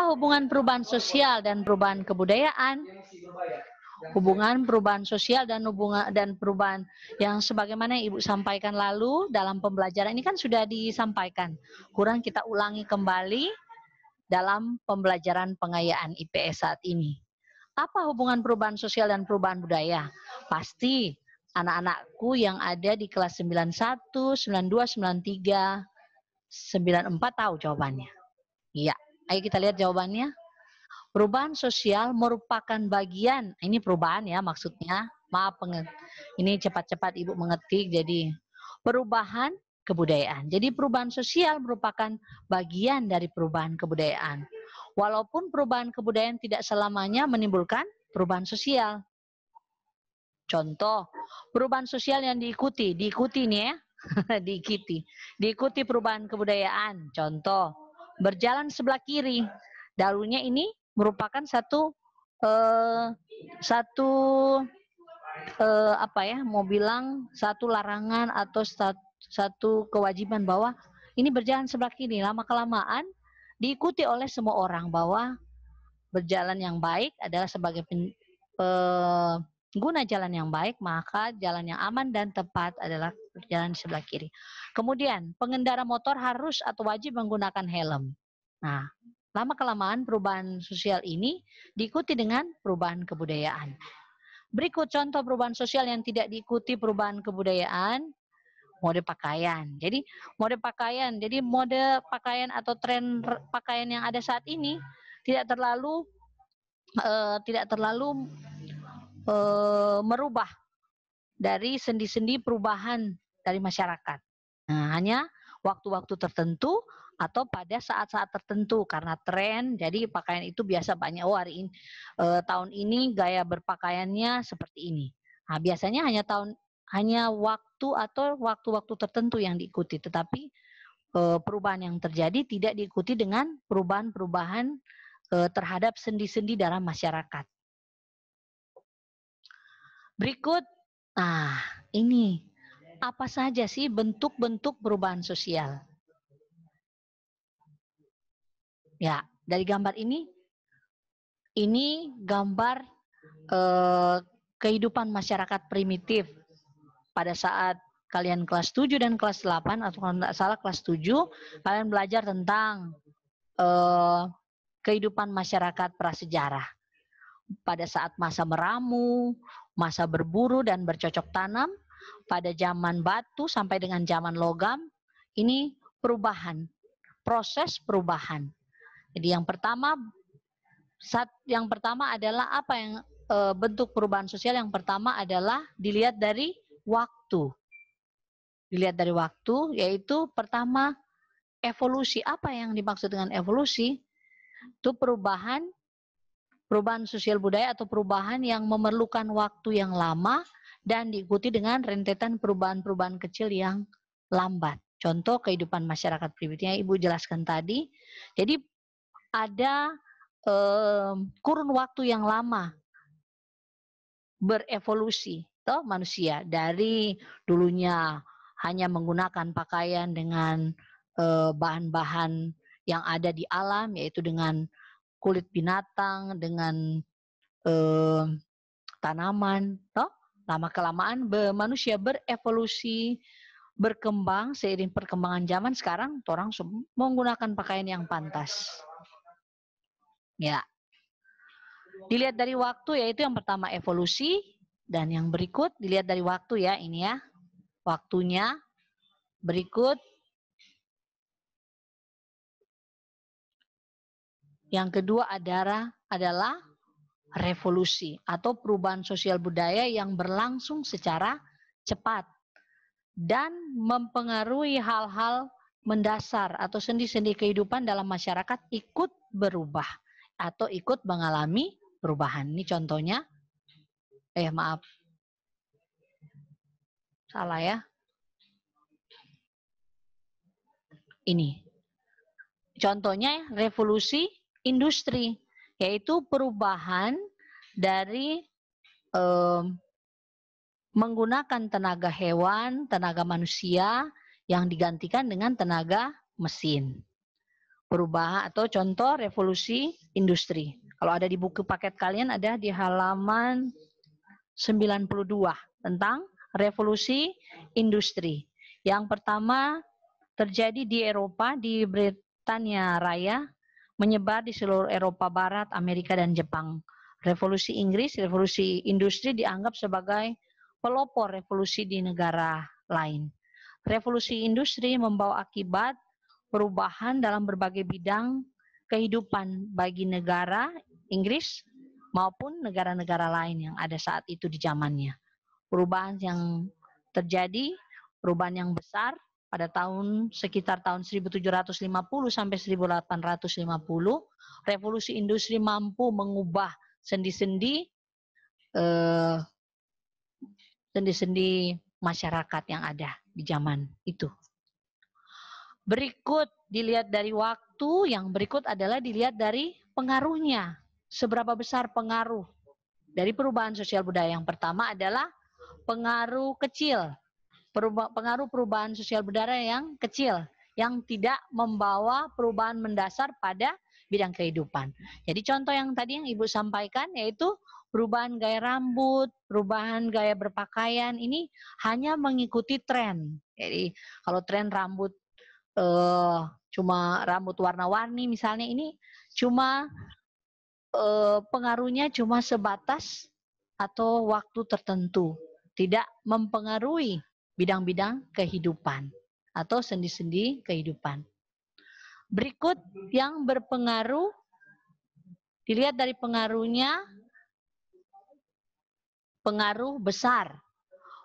Apa hubungan perubahan sosial dan perubahan kebudayaan? Hubungan perubahan sosial dan perubahan yang sebagaimana Ibu sampaikan lalu dalam pembelajaran ini kan sudah disampaikan. Kurang kita ulangi kembali dalam pembelajaran pengayaan IPS saat ini. Apa hubungan perubahan sosial dan perubahan budaya? Pasti anak-anakku yang ada di kelas 91, 92, 93, 94 tahu jawabannya. Iya, ayo kita lihat jawabannya. Perubahan sosial merupakan bagian, ini perubahan ya maksudnya, maaf ini cepat-cepat Ibu mengetik, jadi perubahan kebudayaan. Jadi perubahan sosial merupakan bagian dari perubahan kebudayaan. Walaupun perubahan kebudayaan tidak selamanya menimbulkan perubahan sosial. Contoh, perubahan sosial yang diikuti nih ya, diikuti perubahan kebudayaan. Contoh, berjalan sebelah kiri. Dahulunya ini merupakan satu mau bilang satu larangan atau satu kewajiban bahwa ini berjalan sebelah kiri. Lama-kelamaan diikuti oleh semua orang bahwa berjalan yang baik adalah sebagai pengguna jalan yang baik, maka jalan yang aman dan tepat adalah jalan sebelah kiri. Kemudian, pengendara motor harus atau wajib menggunakan helm. Nah, lama-kelamaan perubahan sosial ini diikuti dengan perubahan kebudayaan. Berikut contoh perubahan sosial yang tidak diikuti perubahan kebudayaan, mode pakaian. Jadi mode pakaian atau tren pakaian yang ada saat ini tidak terlalu merubah dari sendi-sendi perubahan dari masyarakat. Nah, hanya waktu-waktu tertentu atau pada saat-saat tertentu karena tren, jadi pakaian itu biasa banyak. Oh, hari ini tahun ini gaya berpakaiannya seperti ini. Nah, biasanya hanya waktu tertentu yang diikuti, tetapi perubahan yang terjadi tidak diikuti dengan perubahan-perubahan terhadap sendi-sendi dalam masyarakat. Berikut, ini apa saja sih bentuk-bentuk perubahan sosial? Ya, dari gambar ini gambar kehidupan masyarakat primitif pada saat kalian kelas 7 dan kelas 8, atau kalau tidak salah kelas 7, kalian belajar tentang kehidupan masyarakat prasejarah. Pada saat masa meramu, masa berburu dan bercocok tanam, pada zaman batu sampai dengan zaman logam, ini perubahan, proses perubahan. Jadi yang pertama adalah apa yang bentuk perubahan sosial yang pertama adalah dilihat dari waktu. Dilihat dari waktu, yaitu pertama evolusi. Apa yang dimaksud dengan evolusi? Itu perubahan sosial budaya atau perubahan yang memerlukan waktu yang lama dan diikuti dengan rentetan perubahan-perubahan kecil yang lambat. Contoh kehidupan masyarakat primitif yang Ibu jelaskan tadi. Jadi ada kurun waktu yang lama berevolusi manusia dari dulunya hanya menggunakan pakaian dengan bahan-bahan yang ada di alam, yaitu dengan kulit binatang, dengan tanaman. Lama-kelamaan manusia berevolusi, berkembang seiring perkembangan zaman. Sekarang orang menggunakan pakaian yang pantas. Ya. Dilihat dari waktu, yaitu yang pertama evolusi, dan yang berikut dilihat dari waktu ya, ini ya. Waktunya. Berikut. Yang kedua adalah revolusi atau perubahan sosial budaya yang berlangsung secara cepat dan mempengaruhi hal-hal mendasar atau sendi-sendi kehidupan dalam masyarakat ikut berubah atau ikut mengalami perubahan. Ini contohnya. Maaf. Salah ya. Ini. Contohnya revolusi industri, yaitu perubahan dari menggunakan tenaga hewan, tenaga manusia yang digantikan dengan tenaga mesin. perubahan atau contoh revolusi industri. Kalau ada di buku paket kalian ada di halaman 92 tentang revolusi industri. Yang pertama terjadi di Eropa, di Britania Raya, menyebar di seluruh Eropa Barat, Amerika, dan Jepang. Revolusi Inggris, revolusi industri dianggap sebagai pelopor revolusi di negara lain. Revolusi industri membawa akibat perubahan dalam berbagai bidang kehidupan bagi negara Inggris maupun negara-negara lain yang ada saat itu di zamannya. Perubahan yang terjadi, perubahan yang besar pada sekitar tahun 1750 sampai 1850, revolusi industri mampu mengubah sendi-sendi masyarakat yang ada di zaman itu. Berikut dilihat dari waktu, yang berikut adalah dilihat dari pengaruhnya. Seberapa besar pengaruh dari perubahan sosial budaya. Yang pertama adalah pengaruh kecil. Pengaruh perubahan sosial budaya yang kecil, yang tidak membawa perubahan mendasar pada bidang kehidupan. Jadi contoh yang tadi yang Ibu sampaikan yaitu perubahan gaya rambut, perubahan gaya berpakaian, ini hanya mengikuti tren. Jadi kalau tren rambut cuma rambut warna-warni misalnya, ini cuma pengaruhnya cuma sebatas atau waktu tertentu, tidak mempengaruhi bidang-bidang kehidupan atau sendi-sendi kehidupan. Berikut yang berpengaruh, dilihat dari pengaruhnya, pengaruh besar.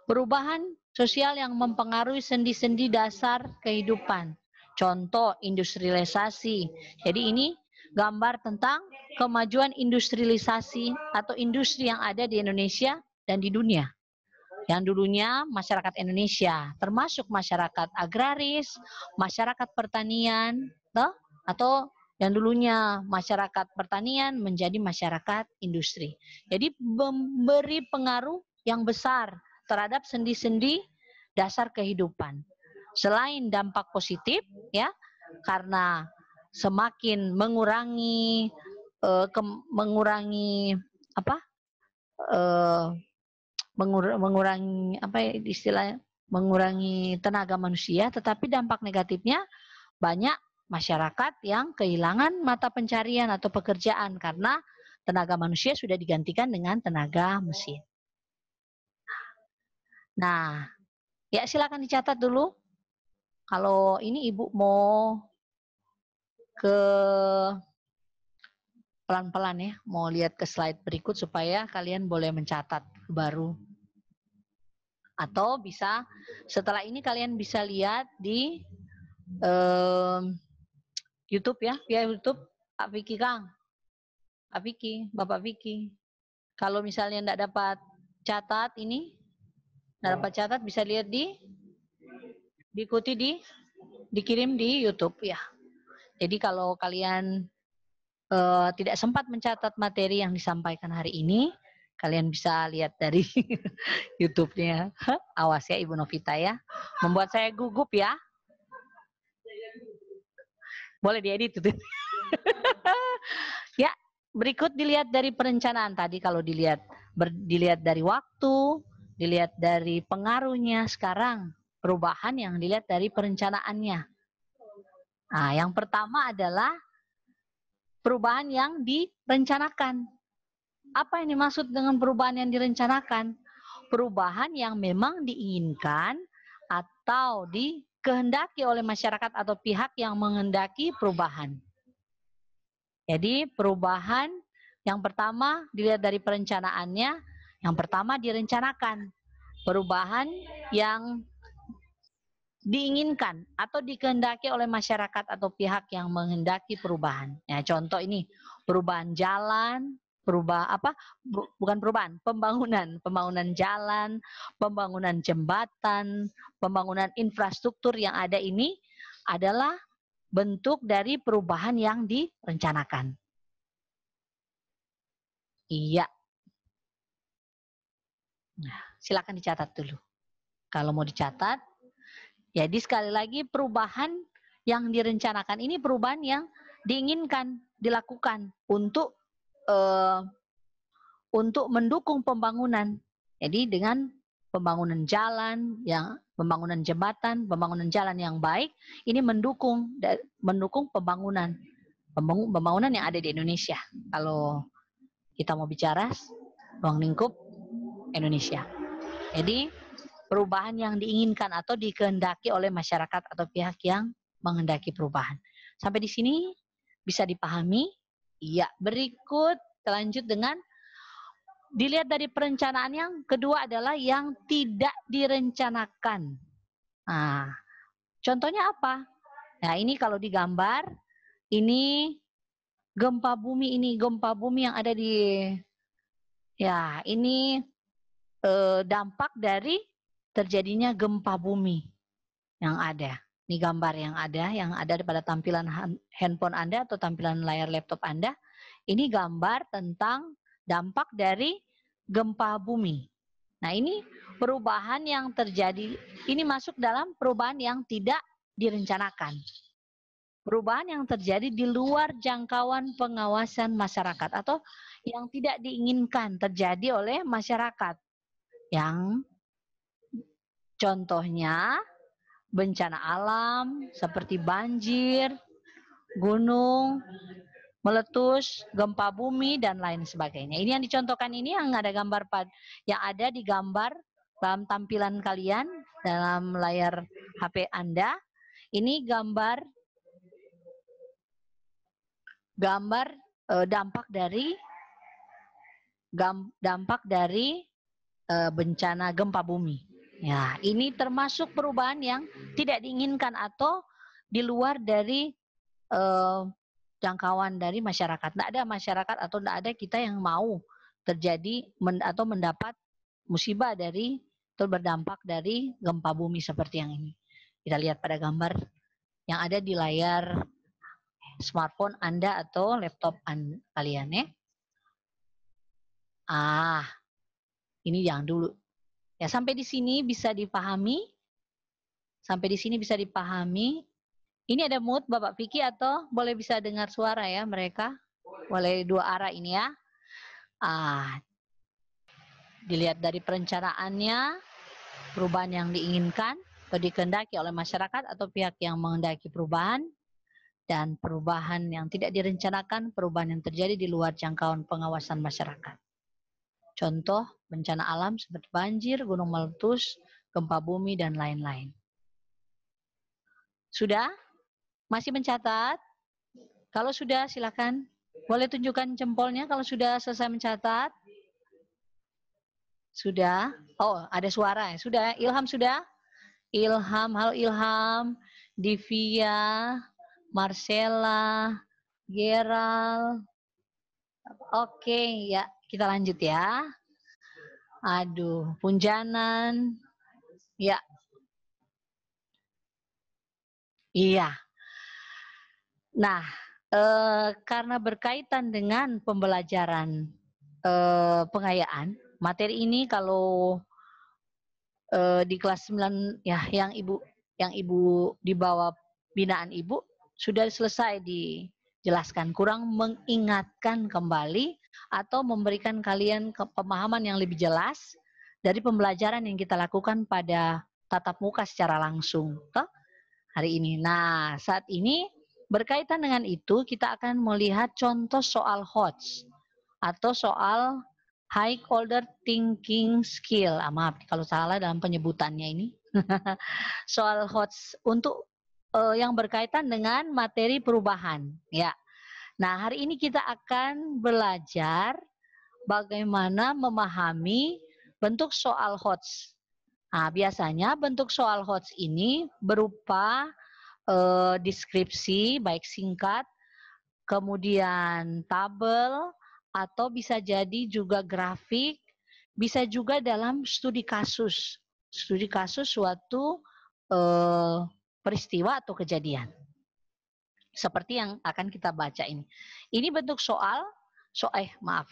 Perubahan sosial yang mempengaruhi sendi-sendi dasar kehidupan. Contoh industrialisasi. Jadi ini gambar tentang kemajuan industrialisasi atau industri yang ada di Indonesia dan di dunia. Yang dulunya masyarakat Indonesia, termasuk masyarakat agraris, masyarakat pertanian, atau yang dulunya masyarakat pertanian menjadi masyarakat industri. Jadi memberi pengaruh yang besar terhadap sendi-sendi dasar kehidupan. Selain dampak positif, ya, karena semakin mengurangi mengurangi tenaga manusia, tetapi dampak negatifnya banyak masyarakat yang kehilangan mata pencarian atau pekerjaan karena tenaga manusia sudah digantikan dengan tenaga mesin. Nah, ya silakan dicatat dulu. Kalau ini Ibu mau ke pelan-pelan ya, mau lihat ke slide berikut supaya kalian boleh mencatat baru. Atau bisa setelah ini kalian bisa lihat di YouTube ya, via YouTube Pak Vicky Kang. Pak Vicky, Bapak Vicky. Kalau misalnya enggak dapat catat ini, enggak dapat catat bisa lihat diikuti dikirim di YouTube ya. Jadi kalau kalian tidak sempat mencatat materi yang disampaikan hari ini, kalian bisa lihat dari YouTube-nya. Awas ya Ibu Novita ya. Membuat saya gugup ya. Boleh diedit itu. Ya, berikut dilihat dari perencanaan tadi. Kalau dilihat dari waktu, dilihat dari pengaruhnya. Sekarang perubahan yang dilihat dari perencanaannya. Nah, yang pertama adalah perubahan yang direncanakan. Apa yang dimaksud dengan perubahan yang direncanakan? Perubahan yang memang diinginkan atau dikehendaki oleh masyarakat atau pihak yang menghendaki perubahan. Jadi perubahan yang pertama dilihat dari perencanaannya, yang pertama direncanakan. Perubahan yang diinginkan atau dikehendaki oleh masyarakat atau pihak yang menghendaki perubahan. Ya, contoh ini perubahan jalan, pembangunan jalan, pembangunan jembatan, pembangunan infrastruktur yang ada ini adalah bentuk dari perubahan yang direncanakan. Iya. Nah, silakan dicatat dulu. Kalau mau dicatat, jadi sekali lagi perubahan yang direncanakan ini perubahan yang diinginkan dilakukan untuk mendukung pembangunan. Jadi dengan pembangunan jalan, pembangunan jembatan, pembangunan jalan yang baik, ini mendukung pembangunan yang ada di Indonesia. Kalau kita mau bicara ruang lingkup Indonesia. Jadi perubahan yang diinginkan atau dikehendaki oleh masyarakat atau pihak yang menghendaki perubahan. Sampai di sini bisa dipahami? Iya. Berikut lanjut dengan dilihat dari perencanaan yang kedua adalah yang tidak direncanakan. Nah, contohnya apa? Nah, ini kalau digambar, ini gempa bumi yang ada di, ya ini dampak dari terjadinya gempa bumi yang ada. Ini gambar yang ada pada tampilan handphone Anda atau tampilan layar laptop Anda. Ini gambar tentang dampak dari gempa bumi. Nah, ini perubahan yang terjadi, ini masuk dalam perubahan yang tidak direncanakan. Perubahan yang terjadi di luar jangkauan pengawasan masyarakat atau yang tidak diinginkan terjadi oleh masyarakat. Yang contohnya bencana alam seperti banjir, gunung meletus, gempa bumi, dan lain sebagainya. Ini yang dicontohkan ini yang ada gambar yang ada di gambar dalam tampilan kalian dalam layar HP Anda. Ini gambar dampak dari bencana gempa bumi. Ya, ini termasuk perubahan yang tidak diinginkan atau di luar dari jangkauan dari masyarakat. Tidak ada masyarakat atau tidak ada kita yang mau terjadi atau mendapat musibah dari atau berdampak dari gempa bumi seperti yang ini. Kita lihat pada gambar yang ada di layar smartphone Anda atau laptop kalian ya. Ini yang dulu. Ya, sampai di sini bisa dipahami? Sampai di sini bisa dipahami? Ini ada mood Bapak Vicky atau boleh bisa dengar suara ya mereka? Boleh dua arah ini ya. Dilihat dari perencanaannya, perubahan yang diinginkan atau dikehendaki oleh masyarakat atau pihak yang menghendaki perubahan, dan perubahan yang tidak direncanakan, perubahan yang terjadi di luar jangkauan pengawasan masyarakat. Contoh bencana alam seperti banjir, gunung meletus, gempa bumi, dan lain-lain. Sudah? Masih mencatat? Kalau sudah silakan. Boleh tunjukkan jempolnya kalau sudah selesai mencatat. Sudah? Oh, ada suara ya. Sudah? Ilham sudah? Ilham, halo Ilham, Divia, Marcella, Geral. Oke, ya kita lanjut ya. Aduh, Punjanan. Ya. Iya. Nah, karena berkaitan dengan pembelajaran pengayaan, materi ini kalau di kelas 9 ya yang ibu di bawah binaan ibu sudah selesai dijelaskan, kurang mengingatkan kembali atau memberikan kalian pemahaman yang lebih jelas dari pembelajaran yang kita lakukan pada tatap muka secara langsung hari ini. Nah, saat ini berkaitan dengan itu kita akan melihat contoh soal HOTS atau soal high order thinking skill. Maaf kalau salah dalam penyebutannya ini. Soal HOTS untuk yang berkaitan dengan materi perubahan, ya. Nah, hari ini kita akan belajar bagaimana memahami bentuk soal HOTS. Nah, biasanya bentuk soal HOTS ini berupa deskripsi baik singkat, kemudian tabel, atau bisa jadi juga grafik, bisa juga dalam studi kasus suatu peristiwa atau kejadian. Seperti yang akan kita baca ini. Ini bentuk soal, maaf.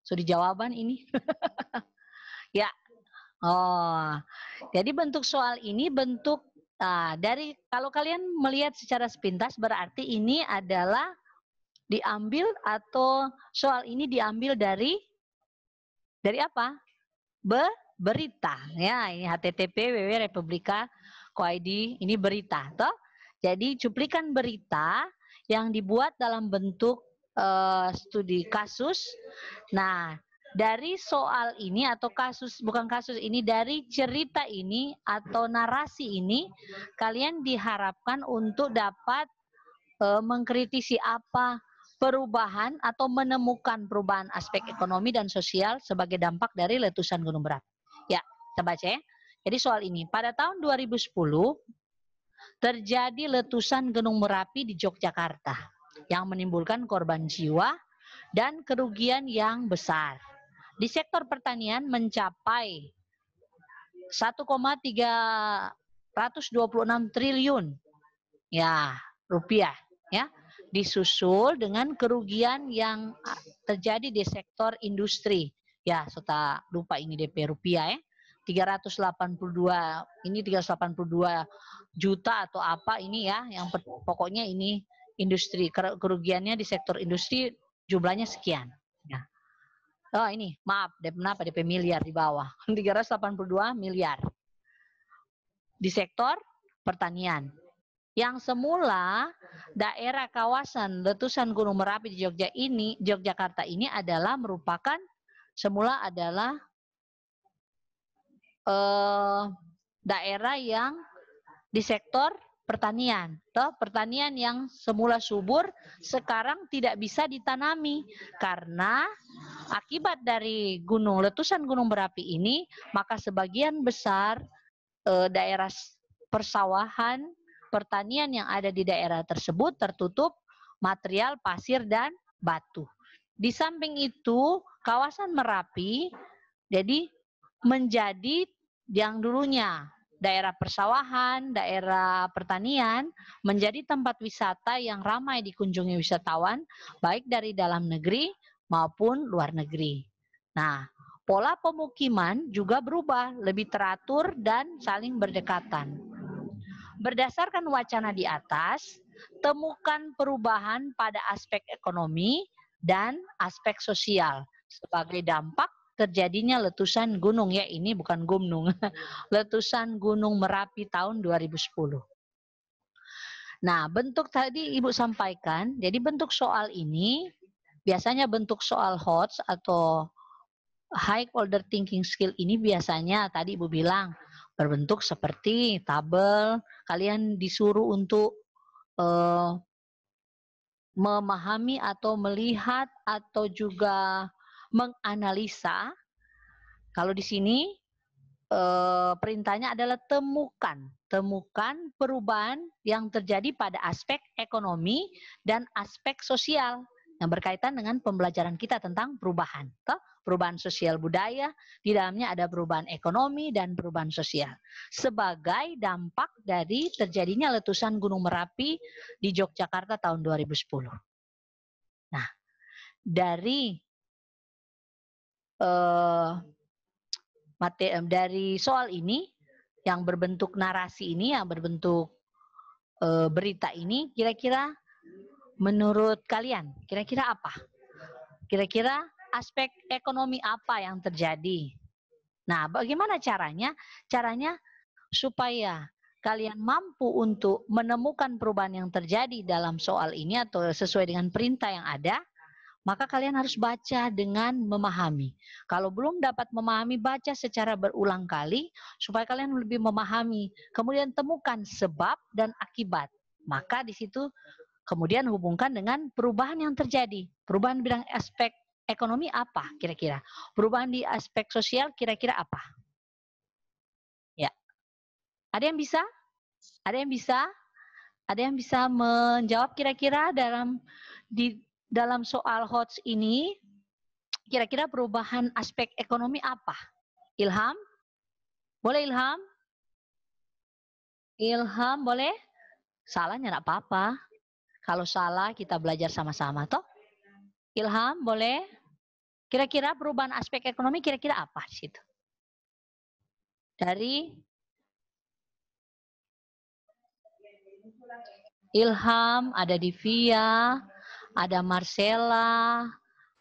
Sudah jawaban ini. Ya. Oh, jadi bentuk soal ini bentuk Dari kalau kalian melihat secara sepintas berarti ini adalah diambil atau soal ini diambil dari apa? Berita. Ya, ini http www.republika.co.id ini berita, toh. Jadi cuplikan berita yang dibuat dalam bentuk studi kasus. Nah, dari soal ini atau kasus, bukan kasus ini, dari cerita ini atau narasi ini, kalian diharapkan untuk dapat mengkritisi apa perubahan atau menemukan perubahan aspek ekonomi dan sosial sebagai dampak dari letusan gunung berapi. Ya, kita baca ya. Jadi soal ini, pada tahun 2010 terjadi letusan gunung Merapi di Yogyakarta yang menimbulkan korban jiwa dan kerugian yang besar. Di sektor pertanian mencapai 1,326 triliun ya rupiah ya, disusul dengan kerugian yang terjadi di sektor industri. Ya, serta lupa ini DP rupiah ya. 382 ini 382 juta atau apa ini ya, yang pokoknya ini industri, kerugiannya di sektor industri jumlahnya sekian ya. Oh ini maaf, DP miliar di bawah 382 miliar di sektor pertanian. Yang semula daerah kawasan letusan Gunung Merapi di Yogyakarta ini adalah merupakan semula adalah daerah yang di sektor pertanian. Pertanian yang semula subur sekarang tidak bisa ditanami karena akibat dari letusan gunung berapi ini, maka sebagian besar daerah persawahan, pertanian yang ada di daerah tersebut tertutup material pasir dan batu. Di samping itu, kawasan Merapi jadi menjadi yang dulunya daerah persawahan, daerah pertanian, menjadi tempat wisata yang ramai dikunjungi wisatawan, baik dari dalam negeri maupun luar negeri. Nah, pola pemukiman juga berubah, lebih teratur dan saling berdekatan. Berdasarkan wacana di atas, temukan perubahan pada aspek ekonomi dan aspek sosial sebagai dampak terjadinya letusan gunung ya, ini bukan gunung, letusan Gunung Merapi tahun 2010. Nah, bentuk tadi Ibu sampaikan, jadi bentuk soal ini biasanya bentuk soal HOTS atau high order thinking skill ini biasanya tadi Ibu bilang berbentuk seperti tabel, kalian disuruh untuk memahami atau melihat atau juga menganalisa. Kalau di sini perintahnya adalah temukan perubahan yang terjadi pada aspek ekonomi dan aspek sosial yang berkaitan dengan pembelajaran kita tentang perubahan. Perubahan sosial budaya, di dalamnya ada perubahan ekonomi dan perubahan sosial. Sebagai dampak dari terjadinya letusan Gunung Merapi di Yogyakarta tahun 2010. Nah, dari soal ini yang berbentuk narasi ini, yang berbentuk berita ini, kira-kira menurut kalian, kira-kira apa? Kira-kira aspek ekonomi apa yang terjadi? Nah, bagaimana caranya? Caranya supaya kalian mampu untuk menemukan perubahan yang terjadi dalam soal ini atau sesuai dengan perintah yang ada, maka kalian harus baca dengan memahami. Kalau belum dapat memahami, baca secara berulang kali supaya kalian lebih memahami. Kemudian temukan sebab dan akibat. Maka di situ kemudian hubungkan dengan perubahan yang terjadi. Perubahan bidang aspek ekonomi apa kira-kira? Perubahan di aspek sosial kira-kira apa? Ya. Ada yang bisa? Ada yang bisa? Ada yang bisa menjawab kira-kira dalam soal HOTS ini, kira-kira perubahan aspek ekonomi apa? Ilham? Boleh Ilham? Ilham boleh? Salahnya enggak apa-apa. Kalau salah kita belajar sama-sama toh. Ilham boleh? Kira-kira perubahan aspek ekonomi kira-kira apa di situ? Dari Ilham, ada Divya, ada Marcella,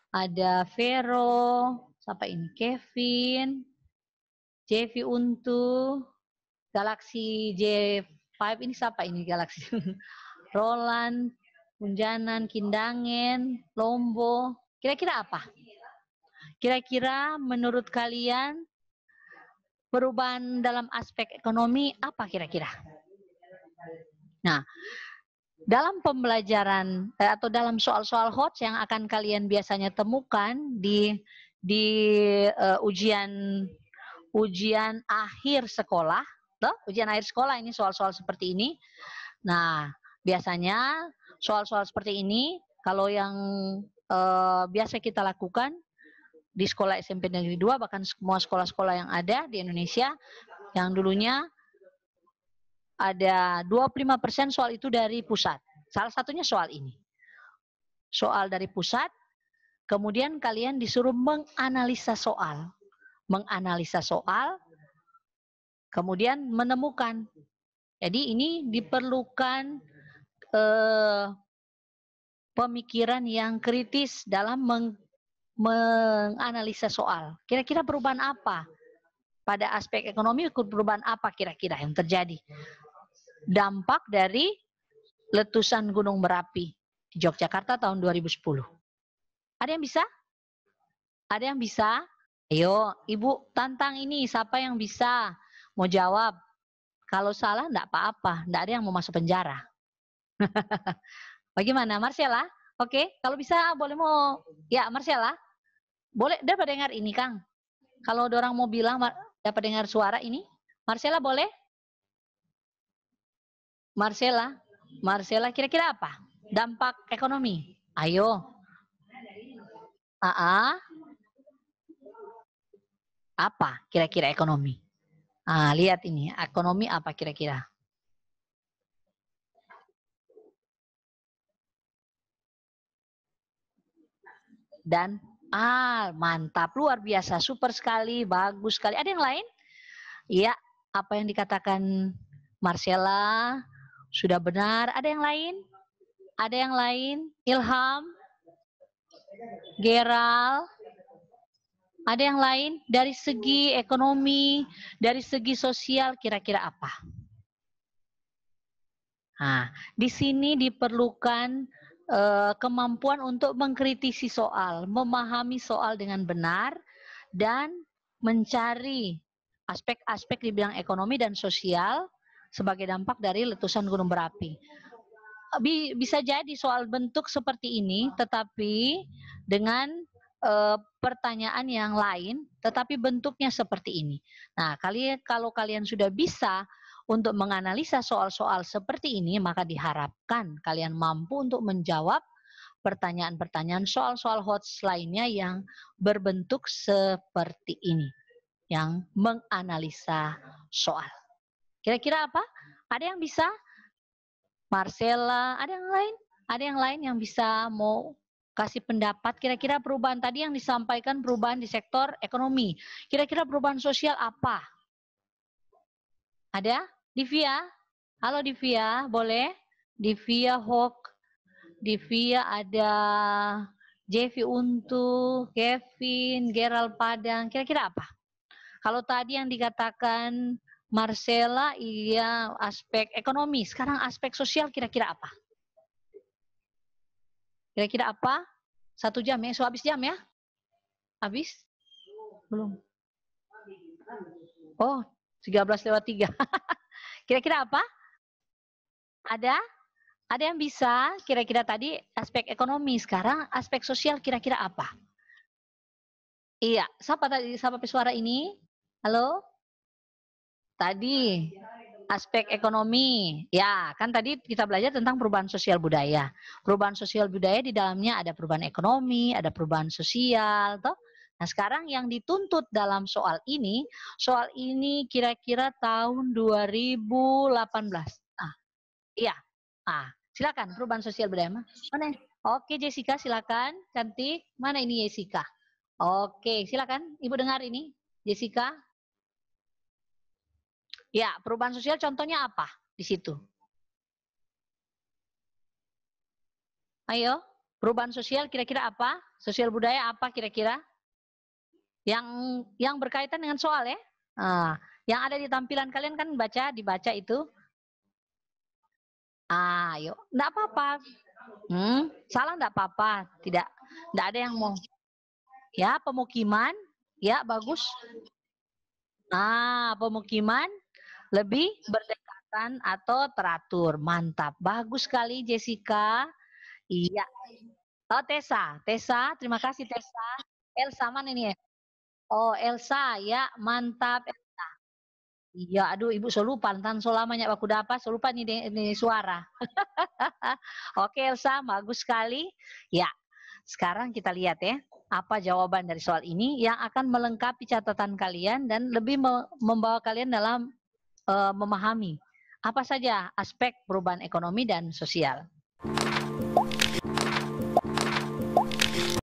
ada Vero, siapa ini? Kevin, Jevi Untu, Galaxy J5 ini siapa ini Galaxy? Roland, Punjanan, Kindangen, Lombo. Kira-kira apa? Kira-kira menurut kalian perubahan dalam aspek ekonomi apa kira-kira? Nah, dalam pembelajaran atau dalam soal-soal HOTS yang akan kalian biasanya temukan di ujian akhir sekolah, ujian akhir sekolah ini soal-soal seperti ini. Nah, biasanya soal-soal seperti ini kalau yang biasa kita lakukan di sekolah SMP Negeri 2 bahkan semua sekolah-sekolah yang ada di Indonesia yang dulunya ada 25% soal itu dari pusat. Salah satunya soal ini. Soal dari pusat, kemudian kalian disuruh menganalisa soal. Menganalisa soal, kemudian menemukan. Jadi ini diperlukan pemikiran yang kritis dalam menganalisa soal. Kira-kira perubahan apa? Pada aspek ekonomi, perubahan apa kira-kira yang terjadi? Dampak dari letusan Gunung Merapi di Yogyakarta tahun 2010. Ada yang bisa? Ada yang bisa? Ayo, Ibu tantang ini. Siapa yang bisa? Mau jawab? Kalau salah, enggak apa-apa. Enggak ada yang mau masuk penjara. Bagaimana, Marcella? Oke, kalau bisa boleh mau. Ya, Marcella. Boleh, dapat dengar ini, Kang. Kalau ada orang mau bilang, dapat dengar suara ini. Marcella boleh? Marcella kira-kira apa? Dampak ekonomi. Ayo. Apa kira-kira ekonomi? Lihat ini, ekonomi apa kira-kira? Dan mantap, luar biasa, super sekali, bagus sekali. Ada yang lain? Iya, apa yang dikatakan Marcella sudah benar. Ada yang lain? Ada yang lain? Ilham? Geral? Ada yang lain? Dari segi ekonomi, dari segi sosial, kira-kira apa? Di sini diperlukan kemampuan untuk mengkritisi soal, memahami soal dengan benar, dan mencari aspek-aspek di bidang ekonomi dan sosial sebagai dampak dari letusan gunung berapi. Bisa jadi soal bentuk seperti ini, tetapi dengan pertanyaan yang lain, tetapi bentuknya seperti ini. Nah, kalau kalian sudah bisa untuk menganalisa soal-soal seperti ini, maka diharapkan kalian mampu untuk menjawab pertanyaan-pertanyaan soal-soal HOTS lainnya yang berbentuk seperti ini, yang menganalisa soal. Kira-kira apa? Ada yang bisa? Marcella, ada yang lain? Ada yang lain yang bisa mau kasih pendapat kira-kira perubahan tadi yang disampaikan perubahan di sektor ekonomi. Kira-kira perubahan sosial apa? Ada? Divya? Halo Divya, boleh? Divya Hok, Divya ada Jevi Untu, Kevin, Gerald Padang, kira-kira apa? Kalau tadi yang dikatakan Marcella, iya aspek ekonomi, sekarang aspek sosial kira-kira apa? Kira-kira apa? 1 jam ya, so habis jam ya? Habis? Belum. Oh, 13:03. Kira-kira apa? Ada? Ada yang bisa? Kira-kira tadi aspek ekonomi, sekarang aspek sosial kira-kira apa? Iya, siapa tadi? Siapa pesuara ini? Halo? Tadi aspek ekonomi. Ya, kan tadi kita belajar tentang perubahan sosial budaya. Perubahan sosial budaya di dalamnya ada perubahan ekonomi, ada perubahan sosial, toh. Nah, sekarang yang dituntut dalam soal ini kira-kira tahun 2018. Iya. Silakan perubahan sosial budaya. Mana? Oke, Jessica silakan. Cantik. Mana ini Jessica? Oke, silakan. Ibu dengar ini, Jessica. Ya, perubahan sosial contohnya apa di situ? Ayo, perubahan sosial kira-kira apa? Sosial budaya apa kira-kira? Yang berkaitan dengan soal ya. Yang ada di tampilan kalian kan dibaca itu. Ayo, enggak apa-apa. Salah enggak apa-apa. Tidak ada yang mau. Ya, pemukiman. Ya, bagus. Pemukiman lebih berdekatan atau teratur. Mantap. Bagus sekali Jessica. Iya. Oh, Tessa. Tessa, terima kasih Tessa. Elsa mana ini ya? Oh, Elsa, ya, mantap. Iya, aduh Ibu so lupa, entan so lamanya aku dapat, so lupa nih suara. Oke Elsa, bagus sekali. Ya, sekarang kita lihat ya, apa jawaban dari soal ini yang akan melengkapi catatan kalian dan lebih membawa kalian dalam memahami apa saja aspek perubahan ekonomi dan sosial.